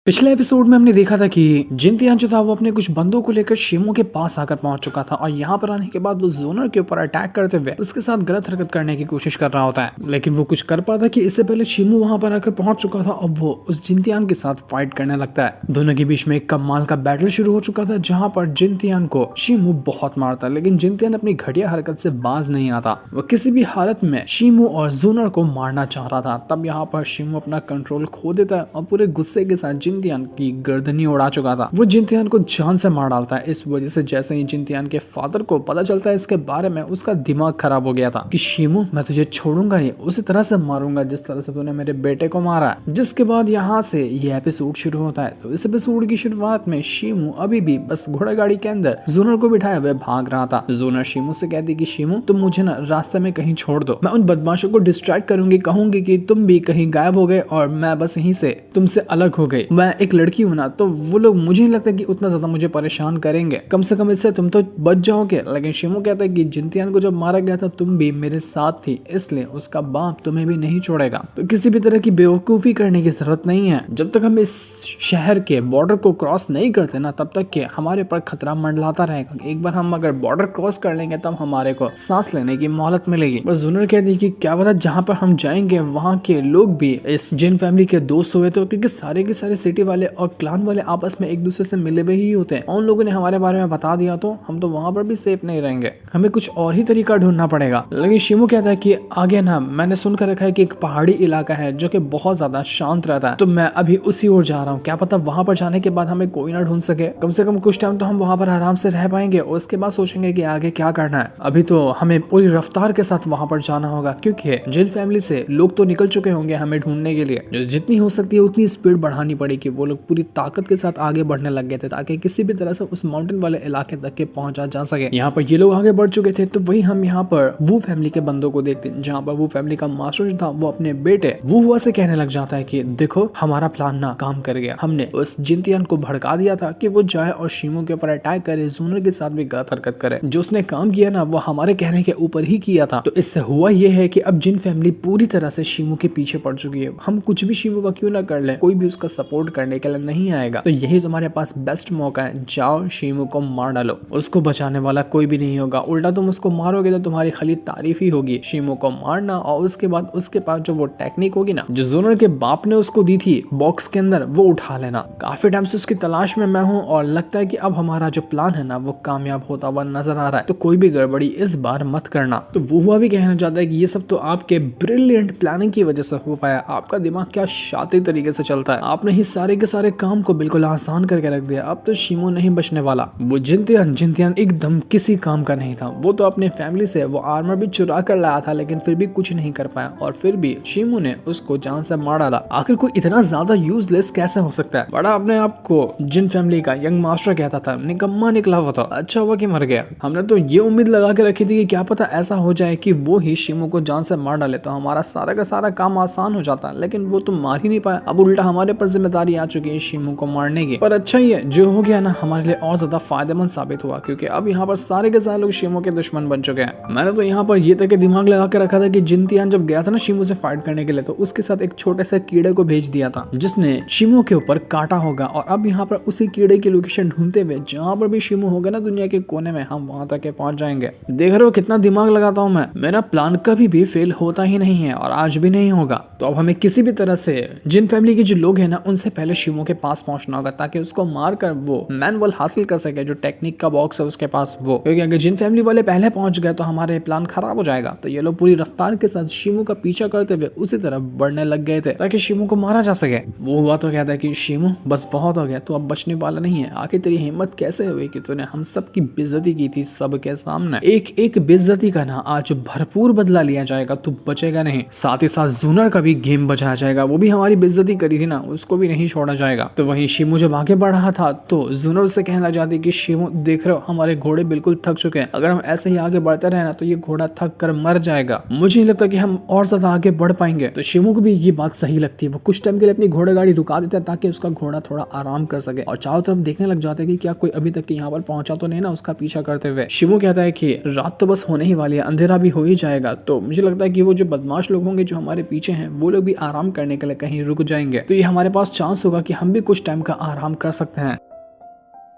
पिछले एपिसोड में हमने देखा था कि जिनतियान जो था वो अपने कुछ बंदों को लेकर शिमो के पास आकर पहुंच चुका था और यहाँ पर आने के बाद वो जोनर के ऊपर अटैक करते हुए उसके साथ गलत हरकत करने की कोशिश कर रहा होता है, लेकिन वो कुछ कर पाता कि इससे पहले शिमो वहां पर आकर पहुंच चुका था और वो उस जिनतियान के साथ फाइट करने लगता है। दोनों के बीच में एक कमाल का बैटल शुरू हो चुका था जहाँ पर जिनतियान को शिमो बहुत मारता है, लेकिन जिनतियान अपनी घटिया हरकत से बाज नहीं आता। वो किसी भी हालत में शिमो और जोनर को मारना चाह रहा था। तब यहाँ पर शिमो अपना कंट्रोल खो देता है और पूरे गुस्से के साथ जिनतियान की गर्दनी उड़ा चुका था। वो जिनतियान को जान से मार डालता है। इस वजह से जैसे ही जिनतियान के फादर को पता चलता है इसके बारे में, उसका दिमाग खराब हो गया था कि शिमो मैं तुझे छोड़ूंगा नहीं, उसी तरह से मारूंगा जिस तरह से तूने मेरे बेटे को मारा है। जिसके बाद यहाँ से ये एपिसोड शुरू होता है। तो इस एपिसोड की शुरुआत में शिमो अभी भी बस घोड़ा गाड़ी के अंदर जोनर को बिठाए हुए भाग रहा था। जोनर शिमो से कहती कि शिमो तुम मुझे ना रास्ते में कहीं छोड़ दो, मैं उन बदमाशों को डिस्ट्रैक्ट करूंगी, कहूंगी कि तुम भी कहीं गायब हो गए और मैं बस यहीं से तुमसे अलग हो गई। मैं एक लड़की हूं ना, तो वो लोग मुझे नहीं लगता कि उतना ज्यादा मुझे परेशान करेंगे, कम से कम इससे तुम तो बच जाओगे। लेकिन शिमो कहता है कि जिनतियान को जब मारा गया था तुम भी मेरे साथ थी, इसलिए उसका बाप तुम्हें भी नहीं छोड़ेगा। तो किसी भी तरह की बेवकूफी करने की जरूरत नहीं है। जब तक हम इस शहर के बॉर्डर को क्रॉस नहीं करते ना, तब तक के हमारे पर खतरा मंडलाता रहेगा। एक बार हम अगर बॉर्डर क्रॉस कर लेंगे तब हमारे को सांस लेने की मोहलत मिलेगी। बस जुनर कहती कि क्या पता जहाँ पर हम जाएंगे वहाँ के लोग भी इस जिन फैमिली के दोस्त हुए, तो क्योंकि सारे के सारे सिटी वाले और क्लान वाले आपस में एक दूसरे से मिले हुए ही होते हैं। उन लोगों ने हमारे बारे में बता दिया तो हम तो वहां पर भी सेफ नहीं रहेंगे, हमें कुछ और ही तरीका ढूंढना पड़ेगा। लेकिन शिमो कहता है कि आगे ना मैंने सुनकर रखा है कि एक पहाड़ी इलाका है जो कि बहुत ज्यादा शांत रहता है, तो मैं अभी उसी ओर जा रहा हूँ। क्या पता वहां पर जाने के बाद हमें कोई ना ढूंढ सके, कम से कम कुछ टाइम तो हम वहां पर आराम से रह पाएंगे और उसके बाद सोचेंगे कि आगे क्या करना है। अभी तो हमें पूरी रफ्तार के साथ वहां पर जाना होगा, क्योंकि जिन फैमिली से लोग तो निकल चुके होंगे हमें ढूंढने के लिए। जितनी हो सकती है उतनी स्पीड बढ़ानी पड़ेगी। वो लोग पूरी ताकत के साथ आगे बढ़ने लग गए थे ताकि किसी भी तरह से उस माउंटेन वाले इलाके तक के पहुंचा जा सके। यहाँ पर ये लोग आगे बढ़ चुके थे, तो वही हम यहाँ पर वो फैमिली के बंदों को देखते हैं, जहाँ पर वो फैमिली का मास्टर जो था वो अपने बेटे वो हुआ से कहने लग जाता है कि देखो हमारा प्लान ना काम कर गया। हमने उस जिनतियान को भड़का दिया था कि वो जाए और शिमो के ऊपर अटैक करे, जोनर के साथ भी गलत हरकत करे। जो उसने काम किया ना वो हमारे कहने के ऊपर ही किया था। तो इससे हुआ ये है कि अब जिन फैमिली पूरी तरह से शिमो के पीछे पड़ चुकी है। हम कुछ भी शिमो का क्यों ना कर ले, कोई भी उसका सपोर्ट करने के लिए नहीं आएगा। तो यही तुम्हारे पास बेस्ट मौका है, जाओ शिमो को मार डालो, उसको बचाने वाला कोई भी नहीं होगा। उल्टा तुम उसको मारोगे तो तुम्हारी खाली तारीफ ही होगी। शिमो को मारना और उसके बाद उसके पास जो वो टेक्निक होगी ना जो जोनर के बाप ने उसको दी थी बॉक्स के अंदर, वो उठा लेना। काफी टाइम से उसकी तलाश में मैं हूँ और लगता है कि अब हमारा जो प्लान है ना वो कामयाब होता हुआ नजर आ रहा है, तो कोई भी गड़बड़ी इस बार मत करना। तो वो हुआ भी कहना चाहता है कि ये सब तो आपके ब्रिलियंट प्लानिंग की वजह से हो पाया। आपका दिमाग क्या शातिर तरीके से चलता है, आपने ही सारे के सारे काम को बिल्कुल आसान करके रख दिया। अब तो शिमो नहीं बचने वाला। वो जिनतियान एकदम किसी काम का नहीं था। वो तो अपने फैमिली से वो आर्मर भी चुरा कर लाया था, लेकिन फिर भी कुछ नहीं कर पाया और फिर भी शिमो ने उसको जान से मार डाला। आखिर कोई इतना ज्यादा यूजलेस कैसे हो सकता है। बड़ा अपने आप को जिन फैमिली का यंग मास्टर कहता था, निकम्मा निकला हुआ था। अच्छा हुआ कि मर गया। हमने तो ये उम्मीद लगा के रखी थी कि क्या पता ऐसा हो जाए कि वो ही शिमो को जान से मार डाले तो हमारा सारा का सारा काम आसान हो जाता, लेकिन वो तो मार ही नहीं पाया। अब उल्टा हमारे पर जिम्मेदारी आ चुकी है शिमो को मारने की। पर अच्छा ही है जो हो गया ना, हमारे लिए और ज्यादा फायदेमंद साबित हुआ, क्योंकि अब यहाँ पर सारे के सारे लोग शिमो के दुश्मन बन चुके हैं। मैंने तो यहाँ पर ये तक दिमाग लगा के रखा था कि जिनतियान जब गया था ना शिमो से फाइट करने के लिए, तो उसके साथ एक छोटे से कीड़े को भेज दिया था जिसने शिमो के ऊपर काटा होगा। और अब यहाँ पर उसी कीड़े की लोकेशन ढूंढते हुए जहाँ पर भी शिमो होगा ना दुनिया के कोने में, हम वहां तक पहुंच जाएंगे। देख रहे हो कितना दिमाग लगाता हूँ मैं। मेरा प्लान कभी भी फेल होता ही नहीं है और आज भी नहीं होगा। तो अब हमें किसी भी तरह से जिन फैमिली के जो लोग हैं ना उनसे पहले शिमो के पास पहुंचना होगा ताकि उसको मारकर वो मैनुअल हासिल कर सके, जो टेक्निक का बॉक्स है उसके पास वो। क्योंकि अगर जिन फैमिली वाले पहले पहुंच गए तो हमारे प्लान खराब हो जाएगा। तो ये लोग पूरी रफ्तार के साथ शिमो का पीछा करते हुए उसी तरफ बढ़ने लग गए थे ताकि शिमो को मारा जा सके। वो हुआ तो कहता है कि शिमो बस बहुत हो गया, तो अब बचने वाला नहीं है। आखिर तेरी हिम्मत कैसे हुई कि तूने हम सब की बेइज्जती की थी सबके सामने। एक एक बेइज्जती का ना आज भरपूर बदला लिया जाएगा, तू बचेगा नहीं। साथ ही साथ जूनर का भी गेम बचाया जाएगा। वो भी हमारी बेइज्जती करी थी ना, उसको भी नहीं छोड़ा जाएगा। तो वहीं शिमो जब आगे बढ़ रहा था तो जूनर से कहना चाहती कि शिमो देख रहे हो हमारे घोड़े बिल्कुल थक चुके हैं, अगर हम ऐसे ही आगे बढ़ते रहे ना तो ये घोड़ा थक कर मर जाएगा। मुझे नहीं लगता कि हम और ज्यादा आगे बढ़ पाएंगे। तो शिमो को भी ये बात सही लगती है। वो कुछ टाइम के लिए अपनी घोड़ा गाड़ी रुका देता है ताकि उसका घोड़ा थोड़ा आराम कर सके और चारों तरफ देखने लग जाता है कि क्या कोई अभी तक यहाँ पर पहुंचा तो नहीं ना, उसका पीछा करते हुए। शिमो कहता है कि रात तो बस होने ही वाली है, अंधेरा भी हो ही जाएगा। तो मुझे लगता है कि वो जो बदमाश लोग होंगे जो हमारे पीछे हैं वो लोग भी आराम करने के लिए कहीं रुक जाएंगे। तो ये हमारे पास चांस चांस होगा कि हम भी कुछ टाइम का आराम कर सकते हैं।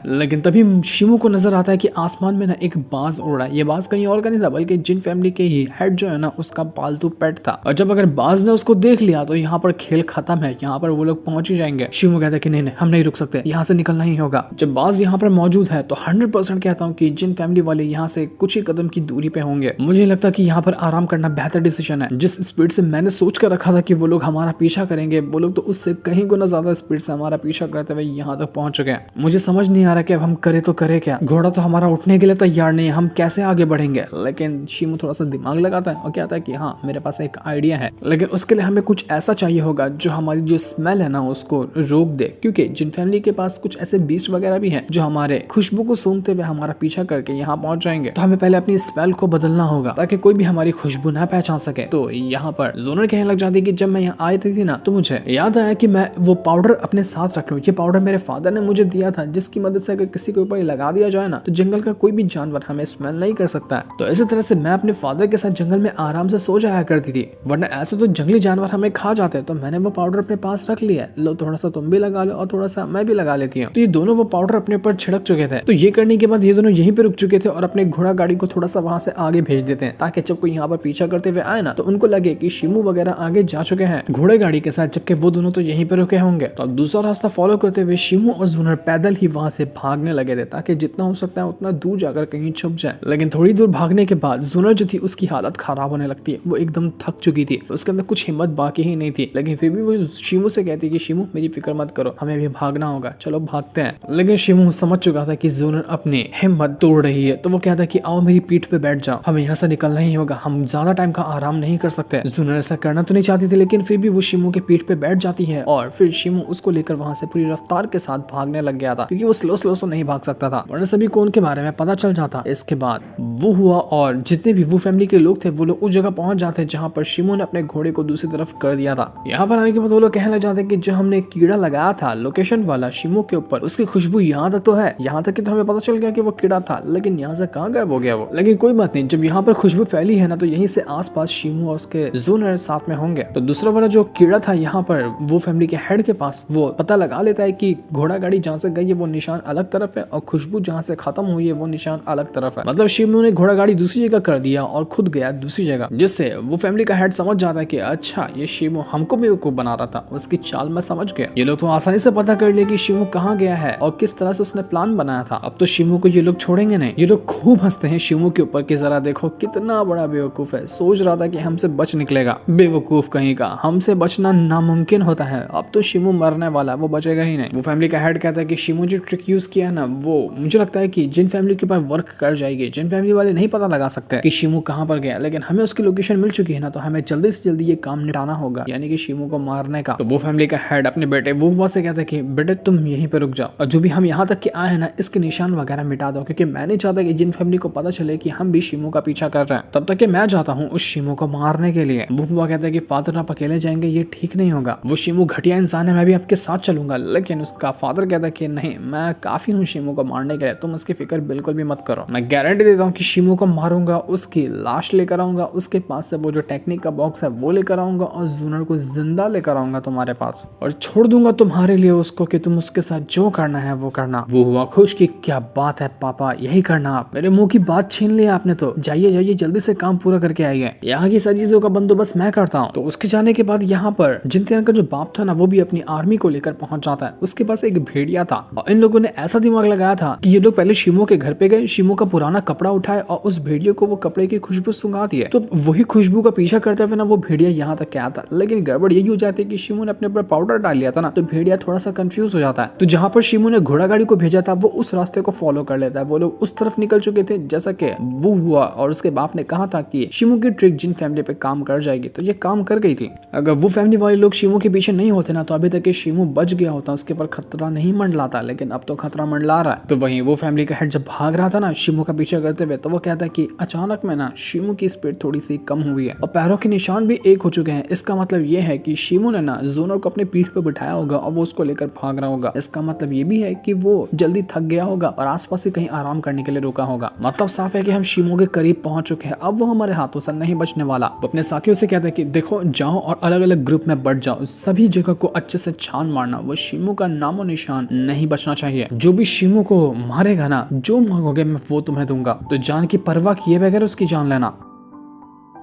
लेकिन तभी शिमू को नजर आता है कि आसमान में ना एक बाज उड़ रहा है। ये बाज कहीं और का नहीं था बल्कि जिन फैमिली के ही हेड जो है ना उसका पालतू पेट था। और जब अगर बाज ने उसको देख लिया तो यहाँ पर खेल खत्म है, यहाँ पर वो लोग पहुंच ही जाएंगे। शिमू कहता है कि नहीं नहीं हम नहीं रुक सकते, यहाँ से निकलना ही होगा। जब बाज यहाँ पर मौजूद है तो 100% कहता हूँ कि जिन फैमिली वाले यहाँ से कुछ ही कदम की दूरी पे होंगे। मुझे लगता है कि यहाँ पर आराम करना बेहतर डिसीजन है। जिस स्पीड से मैंने सोच कर रखा था कि वो लोग हमारा पीछा करेंगे, वो लोग तो उससे कहीं गुना ज्यादा स्पीड से हमारा पीछा करते हुए यहाँ तक पहुंच चुके हैं। मुझे समझ नहीं आ रहा कि अब हम करें तो करे क्या। घोड़ा तो हमारा उठने के लिए तैयार नहीं है, हम कैसे आगे बढ़ेंगे। लेकिन शिमू थोड़ा सा दिमाग लगाता है और कहता है कि हाँ मेरे पास एक आइडिया है, लेकिन उसके लिए हमें कुछ ऐसा चाहिए होगा जो हमारी जो स्मेल है ना उसको रोक दे। क्योंकि जिन फैमिली के पास कुछ ऐसे बीस्ट वगैरह भी हैं जो हमारे खुशबू को सूंघते हुए हमारा पीछा करके यहाँ पहुंच जाएंगे। तो हमें पहले अपनी स्मेल को बदलना होगा ताकि कोई भी हमारी खुशबू ना पहचान सके। तो यहाँ पर जोनर कहने लग जाती है कि जब मैं यहाँ आई थी ना तो मुझे याद आया कि मैं वो पाउडर अपने साथ रख लूं। ये पाउडर मेरे फादर ने मुझे दिया था, जिसकी मदद से अगर किसी के ऊपर लगा दिया जाए ना तो जंगल का कोई भी जानवर हमें स्मेल नहीं कर सकता है। तो इसी तरह से मैं अपने फादर के साथ जंगल में आराम से सो जाया करती थी, वरना ऐसे तो जंगली जानवर हमें खा जाते हैं। तो मैंने वो पाउडर अपने पास रख लिया है, लो थोड़ा सा तुम भी लगा लो और थोड़ा सा मैं भी लगा लेती हूँ। तो ये दोनों वो पाउडर अपने ऊपर छिड़क चुके थे। तो ये करने के बाद ये दोनों यहीं पे रुक चुके थे और अपने घोड़ा गाड़ी को थोड़ा सा वहां से आगे भेज देते हैं ताकि जब कोई यहाँ पर पीछा करते हुए आए ना तो उनको लगे कि शिमू वगैरह आगे जा चुके हैं घोड़े गाड़ी के साथ, जबकि वो दोनों तो यहीं पे रुके होंगे। तो दूसरा रास्ता फॉलो करते हुए शिमू और जूनर पैदल ही वहां से भागने लगे थे ताकि जितना हो सकता है उतना दूर जाकर कहीं छुप जाए। लेकिन थोड़ी दूर भागने के बाद जूनर जो थी उसकी हालत खराब होने लगती है। वो एकदम थक चुकी थी, उसके अंदर कुछ हिम्मत बाकी ही नहीं थी। लेकिन फिर भी वो शिमू से कहती कि शिमू मेरी फिक्र मत करो, हमें भी भागना होगा, चलो भागते हैं। लेकिन शिमू समझ चुका था कि जूनर अपनी हिम्मत तोड़ रही है, तो वो कहता कि आओ मेरी पीठ पे बैठ जाओ, हमें यहाँ से निकलना ही होगा, हम ज्यादा टाइम का आराम नहीं कर सकते। जूनर ऐसा करना तो नहीं चाहती थी लेकिन फिर भी वो शिमू के पीठ पे बैठ जाती है और फिर शिमू उसको लेकर वहां से पूरी रफ्तार के साथ भागने लग गया था क्योंकि वो स्लो स्लो नहीं भाग सकता था, वरना सभी को उनके बारे में पता चल जाता। इसके बाद वो हुआ और जितने भी वो फैमिली के लोग थे वो लोग उस जगह पहुंच जाते जहां पर शिमू ने अपने घोड़े को दूसरी तरफ कर दिया था। यहाँ पर आने के बाद वो लोग कहने लग जाते कि जो हमने कीड़ा लगाया था लोकेशन वाला शिमू के ऊपर, उसकी खुशबू यहाँ तक तो है, यहाँ तक कि तो हमें पता चल गया कि वो कीड़ा था, लेकिन यहाँ से कहाँ गायब हो गया वो। लेकिन कोई बात नहीं, जब यहाँ पर खुशबू फैली है ना तो यहीं से आसपास शिमू और उसके जूनर साथ में होंगे। तो दूसरा वाला जो कीड़ा था यहाँ पर वो फैमिली के हेड के पास, वो पता लगा लेता है कि घोड़ा गाड़ी जहाँ से गई है वो निशान अलग तरफ है और खुशबू जहाँ से खत्म हुई है वो निशान अलग तरफ है। मतलब शिमू ने घोड़ा गाड़ी दूसरी जगह कर दिया और खुद गया दूसरी जगह, जिससे वो फैमिली का हेड समझ जाता है कि अच्छा ये शिमू हमको बेवकूफ बना रहा था, उसकी चाल मैं समझ गया। ये लोग तो आसानी से पता कर ले कि शिमू कहाँ गया है और किस तरह से उसने प्लान बनाया था। अब तो शिमू को ये लोग छोड़ेंगे नहीं। ये लोग खूब हंसते हैं शिमू के ऊपर कि जरा देखो कितना बड़ा बेवकूफ है, सोच रहा था कि हमसे बच निकलेगा, बेवकूफ कहीं का, हमसे बचना नामुमकिन होता है। अब तो शिमू मरने वाला है, वो बचेगा ही नहीं। वो फैमिली का हेड कहता है कि शिमू जो ट्रिक यूज किया है ना वो मुझे लगता है कि जिन फैमिली के ऊपर वर्क कर जाएगी। जिन फैमिली वाले नहीं पता लगा सकते कि शिमू कहाँ पर गया, लेकिन हमें उसकी लोकेशन मिल चुकी है ना तो हमें जल्दी से जल्दी ये काम निपटाना होगा, यानी कि शिमू को मारने का। तो वो फैमिली का हेड अपने बेटे वो से कहता है कि बेटे तुम यहीं पे रुक जाओ और जो भी हम यहाँ तक के आए हैं ना इसके निशान वगैरह मिटा दो, क्योंकि मैं नहीं चाहता कि जिन फैमिली को पता चले कि हम भी शिमू का पीछा कर रहे हैं। तब तक कि मैं जाता हूँ उस शिमू को मारने के लिए। वो कहता है कि फादर आप अकेले जाएंगे, ये ठीक नहीं होगा, वो शिमू घटिया इंसान है, मैं भी आपके साथ चलूंगा। लेकिन उसका फादर कहता है कि नहीं मैं काफी हूँ शिमू को मारने के लिए, तुम उसकी फिक्र बिल्कुल भी मत करो, मैं गारंटी देता हूँ कि शिमू को मारूंगा, उसकी लाश लेकर आऊंगा, उसके पास से वो जो टेक्निक का बॉक्स है वो लेकर आऊंगा और जूनर को जिंदा लेकर आऊंगा तुम्हारे पास और छोड़ दूंगा तुम्हारे लिए उसको कि तुम उसके साथ जो करना है वो करना। वो हुआ खुश कि क्या बात है पापा, यही करना आप, मेरे मुंह की बात छीन लिया आपने, तो जाइए जाइए जल्दी से काम पूरा करके आइए, यहाँ की सारी चीजों का बंदोबस्त मैं करता हूँ। तो उसके जाने के बाद यहाँ पर जिनतियान का जो बाप था ना वो भी अपनी आर्मी को लेकर पहुंच जाता है। उसके पास एक भेड़िया था और इन लोगों ने ऐसा दिमाग लगाया था कि ये लोग पहले शिमू के घर पे गए, शिमू का पुराना कपड़ा उठाए और उस भेड़िया को वो कपड़े की खुशबू सुंघा दी है। तो वही खुशबू का पीछा करते हुए ना वो भेड़िया यहाँ तक क्या था। लेकिन गड़बड़ यही हो जाती है कि शिमू ने अपने ऊपर पाउडर डाल लिया था ना तो भेड़िया थोड़ा सा कंफ्यूज हो जाता है। तो जहाँ पर शिमू ने घोड़ा गाड़ी को भेजा था वो उस रास्ते को फॉलो कर लेता है। वो लोग उस तरफ निकल चुके थे जैसा कि वो हुआ और उसके बाप ने कहा था कि शिमू की ट्रिक जिन फैमिली पे काम कर जाएगी, तो ये काम कर गई थी। अगर वो फैमिली वाले लोग शिमू के पीछे नहीं होते ना तो अभी तक शिमू बच गया होता, उसके ऊपर खतरा नहीं मंडलाता। लेकिन अब तो खतरा मंडला रहा है। तो वहीं वो फैमिली का हेड जब भाग रहा था ना शिमो का पीछा करते हुए, तो वो कहता है कि अचानक में ना शिमो की स्पीड थोड़ी सी कम हुई है और पैरों के निशान भी एक हो चुके हैं। इसका मतलब ये है कि शिमो ने ना जोनर को अपने पीठ पे बिठाया होगा और वो उसको लेकर भाग रहा होगा। इसका मतलब ये भी है कि वो जल्दी थक गया होगा और आसपास से कहीं आराम करने के लिए रुका होगा। मतलब साफ है कि हम शिमो के करीब पहुंच चुके हैं, अब वो हमारे हाथों से नहीं बचने वाला। वो अपने साथियों से कहता है कि देखो जाओ और अलग अलग ग्रुप में बढ़ जाओ, सभी जगह को अच्छे से छान मारना, वो शिमो का नामो निशान नहीं बचना चाहिए। जो भी शिमो को मारेगा ना, जो मांगोगे मैं वो तुम्हें दूंगा, तो जान की परवाह किए बगैर उसकी जान लेना।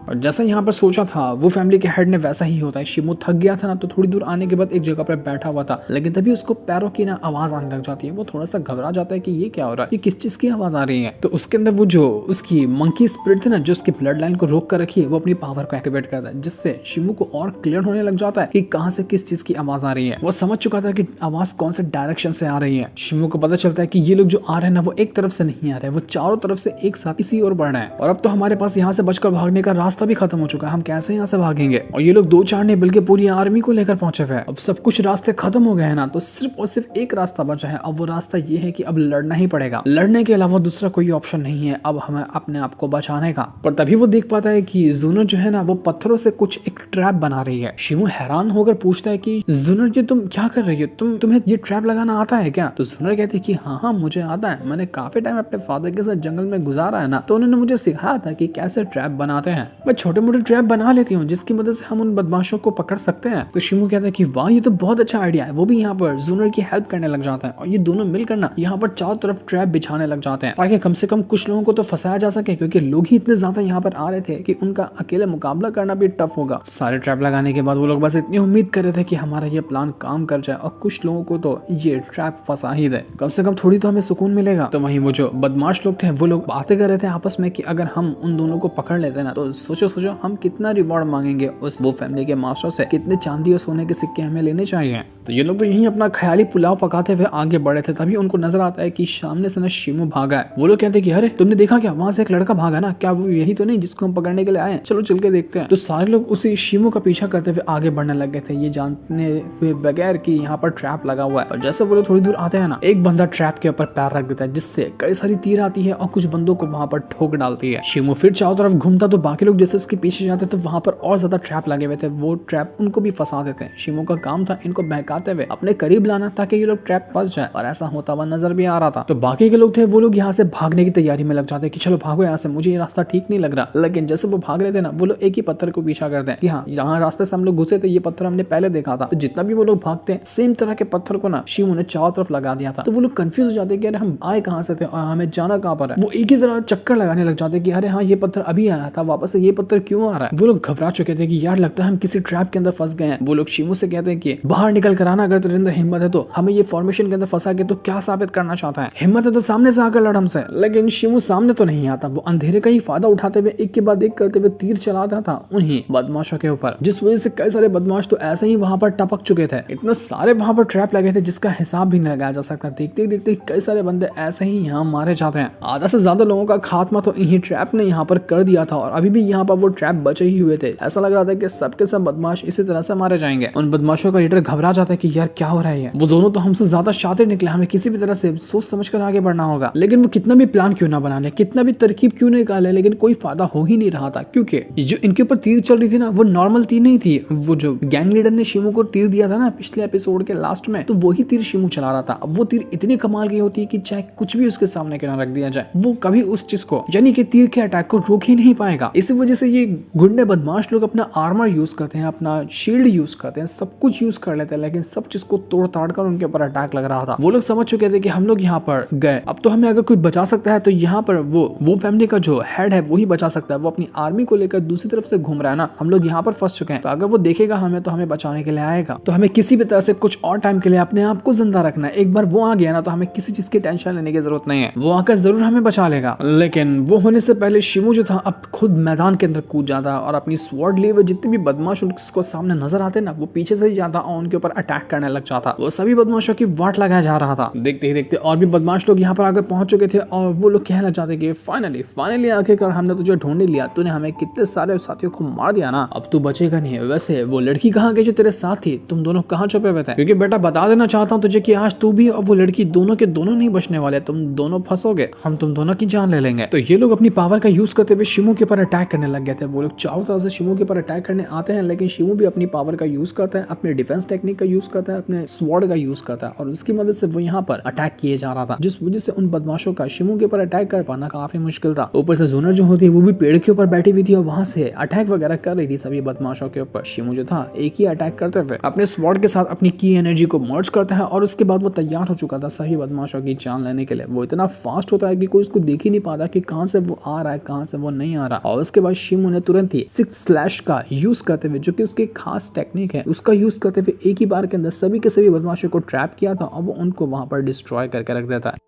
और जैसा यहाँ पर सोचा था वो फैमिली के हेड ने वैसा ही होता है। शिमो थक गया था ना, तो थोड़ी दूर आने के बाद एक जगह पर बैठा हुआ था, लेकिन तभी उसको पैरों की ना आवाज आने लग जाती है। वो थोड़ा सा घबरा जाता है कि ये क्या हो रहा है, ये किस चीज की आवाज आ रही है। तो उसके अंदर वो जो उसकी मंकी स्पिरिट थी ना, जो उसकी ब्लड लाइन को रोक कर रखी है, वो अपनी पावर को एक्टिवेट करता है, जिससे शिमो को और क्लियर होने लग जाता है कि कहाँ से किस चीज की आवाज आ रही है। वो समझ चुका था कि आवाज कौन से डायरेक्शन से आ रही है। शिमो को पता चलता है कि ये लोग जो आ रहे हैं ना, वो एक तरफ से नहीं आ रहे, वो चारों तरफ से एक साथ इसी ओर बढ़ रहे हैं। और अब तो हमारे पास यहाँ से बचकर भागने का रास्ता भी खत्म हो चुका है, हम कैसे यहाँ से भागेंगे। और ये लोग 2-4 नहीं बल्कि पूरी आर्मी को लेकर पहुंचे हुए हैं। अब सब कुछ रास्ते खत्म हो गए हैं ना, तो सिर्फ और सिर्फ एक रास्ता बचा है। अब वो रास्ता ये है कि अब लड़ना ही पड़ेगा, लड़ने के अलावा दूसरा कोई ऑप्शन नहीं है अब हमें अपने आप को बचाने का। पर तभी वो देख पाता है कि जुनर जो है ना, वो पत्थरों से कुछ एक ट्रैप बना रही है। शिमो हैरान होकर पूछता है कि जुनर ये तुम क्या कर रही हो, तुम्हें ये ट्रैप लगाना आता है क्या? तो जुनर कहती है कि हाँ मुझे आता है, मैंने काफी टाइम अपने फादर के साथ जंगल में गुजारा है ना, तो उन्होंने मुझे सिखाया था कि कैसे ट्रैप बनाते हैं। मैं छोटे मोटे ट्रैप बना लेती हूँ जिसकी मदद से हम उन बदमाशों को पकड़ सकते हैं। तो शिमो कहता है कि वाह ये तो बहुत अच्छा आइडिया है। वो भी यहाँ पर जुनर की हेल्प करने लग जाता है और ये दोनों मिलकर ना यहाँ पर चारों तरफ ट्रैप बिछाने लग जाते हैं, ताकि कम से कम कुछ लोगों को तो फंसाया जा सके, क्योंकि लोग ही इतने ज्यादा यहाँ पर आ रहे थे कि उनका अकेले मुकाबला करना भी टफ होगा। सारे ट्रैप लगाने के बाद वो लोग बस इतनी उम्मीद कर रहे थे कि हमारा ये प्लान काम कर जाए और कुछ लोगों को तो ये ट्रैप फंसा ही दे, कम से कम थोड़ी तो हमें सुकून मिलेगा। तो वहीं वो जो बदमाश लोग थे वो लोग बातें कर रहे थे आपस में कि अगर हम उन दोनों को पकड़ लेते ना, तो सोचो हम कितना रिवॉर्ड मांगेंगे उस वो फैमिली के मास्टर से, कितने चांदी और सोने के सिक्के हमें लेने चाहिए। तो ये लोग तो यहीं अपना ख्याली पुलाव पकाते हुए आगे बढ़े थे, तभी उनको नजर आता है कि सामने से ना शिमो भागा है। वो लोग कहते हैं कि अरे तुमने देखा क्या, वहां से एक लड़का भागा ना, क्या वो यही तो नहीं जिसको हम पकड़ने के लिए आए, चलो चल के देखते हैं। तो सारे लोग उसी शिमो का पीछा करते हुए आगे बढ़ने लग गए थे, ये जानने हुए बगैर कि यहाँ पर ट्रैप लगा हुआ है। और जैसे वो लोग थोड़ी दूर आते हैं ना, एक बंदा ट्रैप के ऊपर पैर रख देता है, जिससे कई सारी तीर आती है और कुछ बंदों को वहां पर ठोक डालती है। शिमो फिर चारों तरफ घूमता, तो बाकी लोग जैसे उसके पीछे जाते तो वहां पर और ज्यादा ट्रैप लगे हुए थे, वो ट्रैप उनको भी फंसा देते हैं। शिमो का काम था इनको बहकाते हुए अपने करीब लाना, ताकि ये लोग ट्रैप फंस जाए, और ऐसा होता हुआ नजर भी आ रहा था। तो बाकी के लोग थे वो लोग यहाँ से भागने की तैयारी में लग जाते कि चलो भागो यहाँ से, मुझे ये रास्ता ठीक नहीं लग रहा। लेकिन जैसे वो भाग रहे थे ना, वो लोग एक ही पत्थर को पीछा करते हैं कि हाँ यहाँ रास्ते से हम लोग घुसे थे, ये पत्थर हमने पहले देखा था। तो जितना भी वो लोग भागते हैं सेम तरह के पत्थर को ना शिमो ने चारों तरफ लगा दिया था। तो वो लोग कंफ्यूज हो जाते हैं कि अरे हम आए कहाँ से थे और हमें जाना कहाँ पर है। वो एक ही तरह चक्कर लगाने लग जाते हैं कि अरे हाँ ये पत्थर अभी आया था, वापस से ये पत्थर क्यों आ रहा है। वो लोग घबरा चुके थे कि यार लगता है हम किसी ट्रैप के अंदर फंस गए हैं। वो लोग शिमो से कहते हैं कि बाहर निकल कर आना, अगर तेरे अंदर हिम्मत है तो हमें ये फॉर्मेशन के अंदर फंसा के तो क्या साबित करना चाहता है, हिम्मत है तो सामने से आकर लड़ हमसे। लेकिन शिमो सामने तो नहीं आता, वो अंधेरे का ही फायदा उठाते हुए एक के बाद एक करते हुए तीर चलाता था उन्हीं बदमाशों के ऊपर, जिस वजह से कई सारे बदमाश तो ऐसे ही वहां पर टपक चुके थे। इतने सारे वहां पर ट्रैप लगे थे जिसका हिसाब भी नहीं लगाया जा सकता। देखते देखते कई सारे बंदे ऐसे ही यहाँ मारे जाते हैं। आधा से ज्यादा लोगों का खात्मा तो इन्हीं ट्रैप ने यहाँ पर कर दिया था, और अभी भी यहाँ पर वो ट्रैप बचे ही हुए थे। ऐसा लग रहा था कि सबके सब बदमाश इसी तरह से मारे जाएंगे। उन बदमाशों का लीडर घबरा जाता है कि यार क्या हो रहा है, वो दोनों तो हमसे ज्यादा शातिर निकले, हमें किसी भी तरह से सोच समझकर आगे बढ़ना होगा। लेकिन वो कितना भी प्लान क्यों ना बना ले, कितना भी तरकीब क्यों नहीं निकाले, लेकिन कोई फायदा हो ही नहीं रहा था, क्योंकि जो इनके ऊपर तीर चल रही थी ना, वो नॉर्मल तीर नहीं थी। वो जो गैंग लीडर ने शिमो को तीर दिया था ना पिछले एपिसोड के लास्ट में, तो वही तीर शिमो चला रहा था। अब वो तीर इतनी कमाल की होती है कि चाहे कुछ भी उसके सामने क्यों ना रख दिया जाए, वो कभी उस चीज को यानी कि तीर के अटैक को रोक ही नहीं पाएगा। इसी वजह से ये गुंडे बदमाश लोग अपना आर्मर यूज करते हैं, अपना शील्ड यूज करते हैं, सब कुछ यूज कर लेते हैं, लेकिन सब चीज को तोड़ ताड़ कर उनके ऊपर अटैक लग रहा था। वो लोग समझ चुके थे कि हम लोग यहाँ पर गए, अब तो हमें अगर कोई बचा सकता है तो यहाँ पर वो फैमिली का जो हेड है वही बचा सकता है। वो अपनी आर्मी को लेकर दूसरी तरफ से घूम रहा है ना, हम लोग यहाँ पर फंस चुके हैं, तो अगर वो देखेगा हमें तो हमें बचाने के लिए आएगा। तो हमें किसी भी तरह से कुछ और टाइम के लिए अपने आप को जिंदा रखना है। एक बार वो आ गया ना, तो हमें किसी चीज की टेंशन लेने की जरूरत नहीं है, वो आकर जरूर हमें बचा लेगा। लेकिन वो होने से पहले शिमो जो था अब खुद मैदान के अंदर कूद जाता है और अपनी स्वॉर्ड लिए हुए जितने भी बदमाश उसको सामने नजर आते ना वो पीछे से ही जाता और उनके ऊपर अटैक करने लग जाता। वो सभी बदमाशों की वाट लगाया जा रहा था। देखते ही देखते और भी बदमाश लोग यहाँ पर आकर पहुंच चुके थे और वो लोग कहना चाहते कि फाइनली आखिरकार हमने तुझे ढूंढ लिया। तूने हमें कितने सारे साथियों को मार दिया ना, अब तू बचेगा नहीं। वैसे वो लड़की कहाँ गई जो तेरे साथ थी? तुम दोनों कहाँ छुपे हुए थे? क्योंकि बेटा बता देना चाहता हूँ तुझे कि आज तू भी और वो लड़की दोनों के दोनों नहीं बचने वाले। तुम दोनों फंसोगे, हम तुम दोनों की जान ले लेंगे। तो ये लोग अपनी पावर का यूज करते हुए शिमू के ऊपर अटैक करने लग गए थे। वो लोग चारों तरफ से शिमू के ऊपर अटैक करने आते हैं, लेकिन शिमू भी अपनी पावर का यूज करता है, अपने डिफेंस टेक्निक का यूज करता है, अपने स्वॉर्ड का यूज करता है और उसकी मदद से वो यहाँ पर अटैक किए जा रहा था, जिस वजह से उन बदमाशों का शिमू के ऊपर अटैक कर पाना काफी मुश्किल था। ऊपर से जोनर जो होती है वो भी पेड़ के ऊपर बैठी हुई थी और वहां से अटैक वगैरह कर रही थी सभी बदमाशों के ऊपर। शिमू जो था एक ही अटैक करते हुए अपने स्वॉर्ड के साथ अपनी की एनर्जी को मर्ज करता है और उसके बाद वो तैयार हो चुका था सभी बदमाशों की जान लेने के लिए। वो इतना फास्ट होता है कि कोई उसको देख ही नहीं पाता कि कहां से वो आ रहा है कहां से वो नहीं आ रहा। और उसके बाद शिमू ने तुरंत ही 6 स्लैश का यूज करते हुए, जो कि उसकी खास टेक्निक है, उसका यूज करते हुए एक ही बार के अंदर सभी के सभी बदमाशों को ट्रैप किया था और वो उनको वहां पर डिस्ट्रॉय करके रख देता है।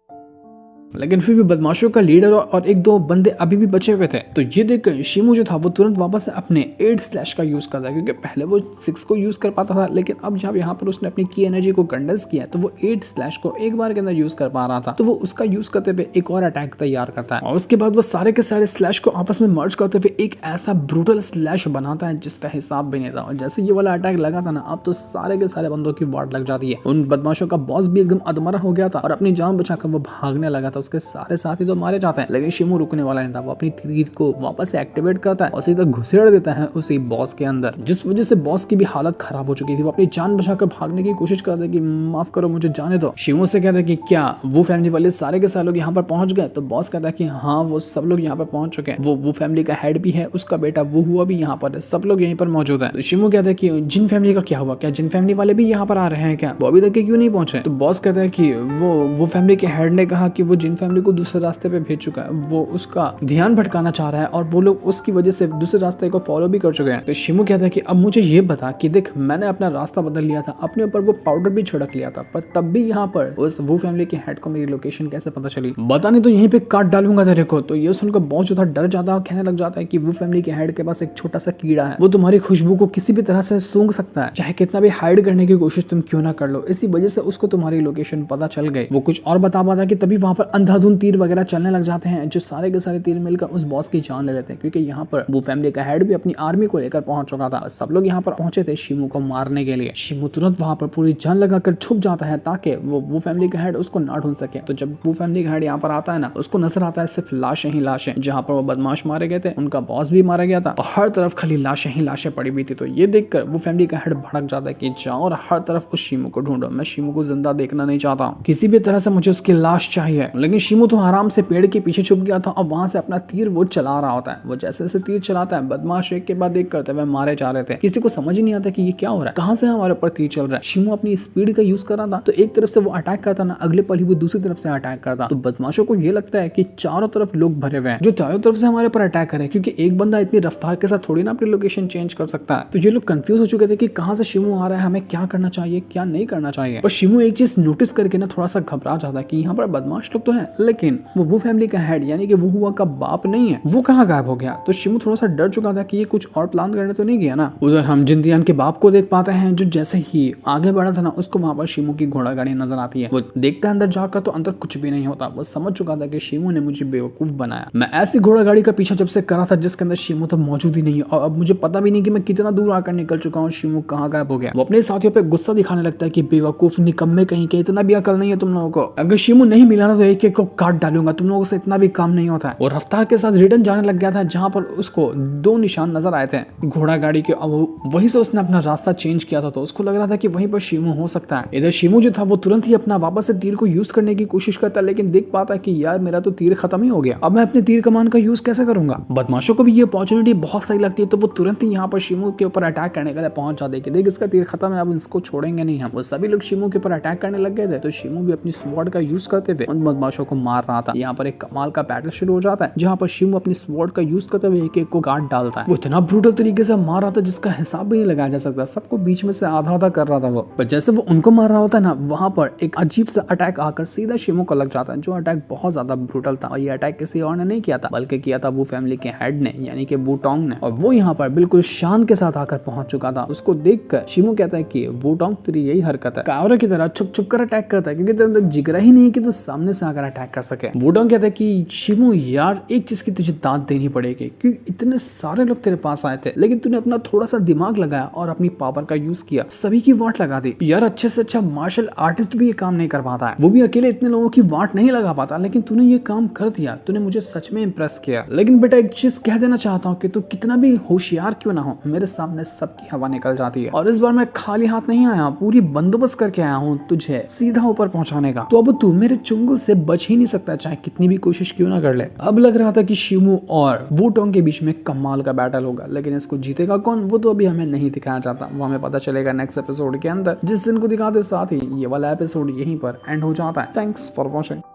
लेकिन फिर भी बदमाशों का लीडर और एक दो बंदे अभी भी बचे हुए थे। तो ये देख शिमू जो था वो तुरंत वापस अपने 8 स्लैश का यूज करता है, क्योंकि पहले वो 6 को यूज कर पाता था, लेकिन अब जब यहाँ पर उसने अपनी की एनर्जी को कंडेंस किया तो वो 8 स्लैश को एक बार के अंदर यूज कर पा रहा था। तो वो उसका यूज करते हुए एक और अटैक तैयार करता है और उसके बाद वो सारे के सारे स्लैश को आपस में मर्ज करते हुए एक ऐसा ब्रूटल स्लैश बनाता है जिसका हिसाब भी नहीं था। और जैसे ये वाला अटैक लगा था ना, अब तो सारे के सारे बंदों की वाट लग जाती है। उन बदमाशों का बॉस भी एकदम अधमरा हो गया था और अपनी जान बचाकर वो भागने लगा था। उसके सारे साथी तो मारे जाते हैं, लेकिन शिमू रुकने वाला नहीं था। वो अपनी तीर को वापस से एक्टिवेट करता है और सीधा घुसेड़ देता है उसी बॉस के अंदर, जिस वजह से बॉस की भी हालत खराब हो चुकी थी। वो अपनी जान बचाकर भागने की कोशिश करता है कि माफ करो मुझे जाने दो। शिमू से कहता है कि क्या वो फैमिली वाले सारे के सारे लोग यहाँ पर पहुंच गए? तो बॉस कहता है कि हाँ वो सब लोग यहाँ पर पहुंच चुके हैं। वो फैमिली का हेड भी है, उसका बेटा वो हुआ भी यहाँ पर है, सब लोग यहीं पर मौजूद है। तो शिमू कहता है कि जिन फैमिली का क्या हुआ? क्या जिन फैमिली वाले भी यहाँ पर आ रहे हैं क्या? वो अभी तक क्यों नहीं पहुंचे? तो बॉस कहता है कि वो फैमिली के हेड ने कहा कि वो जिन फैमिली को दूसरे रास्ते पे भेज चुका है, वो उसका ध्यान भटकाना चाह रहा है और वो लोग उसकी वजह से दूसरे रास्ते को फॉलो भी कर चुके हैं। तो शिमू कहता है कि अब मुझे ये बता कि देख मैंने अपना रास्ता बदल लिया था, अपने ऊपर वो पाउडर भी छिड़क लिया था, पर तब भी यहाँ पर वो फैमिली के हेड को मेरी लोकेशन कैसे पता चली? बता नहीं तो यहीं पे काट डालूंगा तेरे को। तो ये सुनकर बहुत ज्यादा डर जाता है, कहने लग जाता है कि वो फैमिली के हेड के पास एक छोटा सा कीड़ा है, वो तुम्हारी खुशबू को किसी भी तरह से सूंघ सकता है, चाहे कितना भी हाइड करने की कोशिश तुम क्यों ना कर लो। इसी वजह से उसको तुम्हारी लोकेशन पता चल गई। वो कुछ और बता पाता कि तभी वहां पर अंधाधुंध तीर वगैरह चलने लग जाते हैं, जो सारे के सारे तीर मिलकर उस बॉस की जान ले लेते हैं, क्योंकि यहाँ पर वो फैमिली का हेड भी अपनी आर्मी को लेकर पहुंच चुका था। सब लोग यहाँ पर पहुंचे थे शिमू को मारने के लिए। शिमू तुरंत वहां पर पूरी जान लगाकर छुप जाता है ताकि वो फैमिली का हेड उसको ना ढूंढ सके। तो जब वो फैमिली का हेड यहाँ पर आता है ना, उसको नजर आता है सिर्फ लाशें ही लाशें। जहाँ पर वो बदमाश मारे गए थे, उनका बॉस भी मारा गया था और हर तरफ खाली लाशें ही लाशें पड़ी हुई थी। तो ये देखकर वो फैमिली का हेड भड़क जाता है कि जाओ और हर तरफ उस शिमू को ढूंढो, मैं शिमू को जिंदा देखना नहीं चाहता हूँ, किसी भी तरह से मुझे उसकी लाश चाहिए। लेकिन शिमू तो आराम से पेड़ के पीछे छुप गया था और वहां से अपना तीर वो चला रहा होता है। वो जैसे जैसे तीर चलाता है, बदमाश एक के बाद एक करते हुए मारे जा रहे थे। किसी को समझ ही नहीं आता कि ये क्या हो रहा है, कहां से हमारे ऊपर तीर चल रहा है। शिमू अपनी स्पीड का यूज कर रहा था, तो एक तरफ से वो अटैक करता ना, अगले पल ही वो दूसरी तरफ से अटैक करता। तो बदमाशों को ये लगता है कि चारों तरफ लोग भरे हुए हैं जो चारों तरफ से हमारे ऊपर अटैक करें, क्योंकि एक बंदा इतनी रफ्तार के साथ थोड़ी ना अपनी लोकेशन चेंज कर सकता है। तो ये लोग कंफ्यूज हो चुके थे कि कहां से शिमू आ रहा है, हमें क्या करना चाहिए क्या नहीं करना चाहिए। पर शिमू एक चीज नोटिस करके ना थोड़ा सा घबरा जाता है कि यहाँ पर बदमाश लोग तो हैं, लेकिन वो फैमिली का हेड यानी कि वो हुआ का बाप नहीं है, वो कहाँ गायब हो गया। तो शिमू थोड़ा सा डर चुका था कि ये कुछ और प्लान करने तो नहीं गया ना। उधर हम जिंदियान के बाप को देख पाते हैं, जो जैसे ही आगे बढ़ा था ना, उसको वहां पर शिमू की घोड़ा गाड़ी नजर आती है। वो देखता है अंदर जाकर, तो अंदर कुछ भी नहीं होता। वो समझ चुका था कि शिमू ने मुझे बेवकूफ बनाया। मैं ऐसी घोड़ा गाड़ी का पीछा जब से करा था जिसके अंदर शिमू तो मौजूद ही नहीं है, और अब मुझे पता भी नहीं कि मैं कितना दूर आकर निकल चुका हूँ, शिमू कहाँ गायब हो गया। वो अपने साथियों पे गुस्सा दिखाने लगता है कि बेवकूफ निकम्मे कहीं के, इतना भी अकल नहीं है तुम लोगों को, अगर शिमू नहीं मिला ना तो एक एक को काट डालूंगा, तुम लोगों से इतना भी काम नहीं होता है। और रफ्तार के साथ रिटर्न जाने लग गया था, जहां पर उसको 2 निशान नजर आए थे घोड़ा गाड़ी के। अब वहीं से उसने अपना रास्ता चेंज किया था, तो उसको लग रहा था कि वहीं पर शिमू हो सकता है। इधर शिमू जो था वो तुरंत ही अपना वापस से तीर को यूज करने की कोशिश करता, लेकिन देख पाता कि यार मेरा तो तीर खत्म ही हो गया, अब मैं अपने तीर कमान का यूज कैसे करूंगा। बदमाशों को भी ये अपॉर्चुनिटी बहुत सही लगती है, तो वो तुरंत ही यहाँ पर शिमू के ऊपर अटैक करने के लिए पहुंच जाते हैं कि देख इसका तीर खत्म है, अब इसको छोड़ेंगे नहीं हम। वो सभी लोग शिमू के ऊपर अटैक करने लग गए थे, तो शिमू भी अपनी स्वॉर्ड का यूज करते हुए उन बदमाशों को मार रहा था। यहाँ पर एक कमाल का बैटल शुरू हो जाता है जहाँ पर शिमो अपनी स्वॉर्ड का यूज करते हुए एक को गार्ड डालता है। वो इतना ब्रूटल तरीके से मार रहा था जिसका हिसाब भी नहीं लगाया जा सकता। सबको बीच में से आधा आधा कर रहा था वो। पर जैसे वो उनको मार रहा होता है ना, वहां पर एक अजीब सा अटैक आकर सीधा शिमो को लग जाता है, जो अटैक बहुत ज्यादा ब्रूटल था। और ये अटैक किसी और ने नहीं किया था बल्कि किया था वो फैमिली के हेड ने, यानी कि वुटोंग ने। और वो यहाँ पर बिल्कुल शान के साथ आकर पहुंच चुका था। उसको देखकर शिमो कहता है कि वुटोंग तेरी यही हरकत है, कावरे की तरह छुप छुप कर अटैक करता है क्योंकि तेरे अंदर जिगरा ही नहीं है कि तू सामने से आकर अटैक कर सके। वुटोंग कहता है कि शिमो यार एक चीज की तुझे दांत देनी पड़ेगी क्योंकि इतने सारे लोग तेरे पास आए थे लेकिन तूने अपना थोड़ा सा दिमाग लगाया और अपनी पावर का यूज किया, सभी की वाट लगा दी। यार अच्छे से अच्छा मार्शल आर्टिस्ट भी ये काम नहीं कर पाता है, वो भी अकेले इतने लोगों की वाट नहीं लगा पाता, लेकिन तूने ये काम कर दिया। तूने मुझे सच में इंप्रेस किया। लेकिन बेटा एक चीज कह देना चाहता हूँ कि तू कितना भी होशियार क्यों ना हो, मेरे सामने सबकी हवा निकल जाती है। और इस बार मैं खाली हाथ नहीं आया, पूरी बंदोबस्त करके आया हूँ तुझे सीधा ऊपर पहुंचाने का। तो अब तू मेरे चुंगल से बच ही नहीं सकता, चाहे कितनी भी कोशिश क्यों ना कर ले। अब लग रहा था कि शिमो और वुटोंग के बीच में कमाल का बैटल होगा, लेकिन इसको जीतेगा कौन वो तो अभी हमें नहीं दिखाया जाता। वो हमें पता चलेगा नेक्स्ट एपिसोड के अंदर, जिस दिन को दिखाते साथ ही ये वाला एपिसोड यहीं पर एंड हो जाता है। Thanks for watching.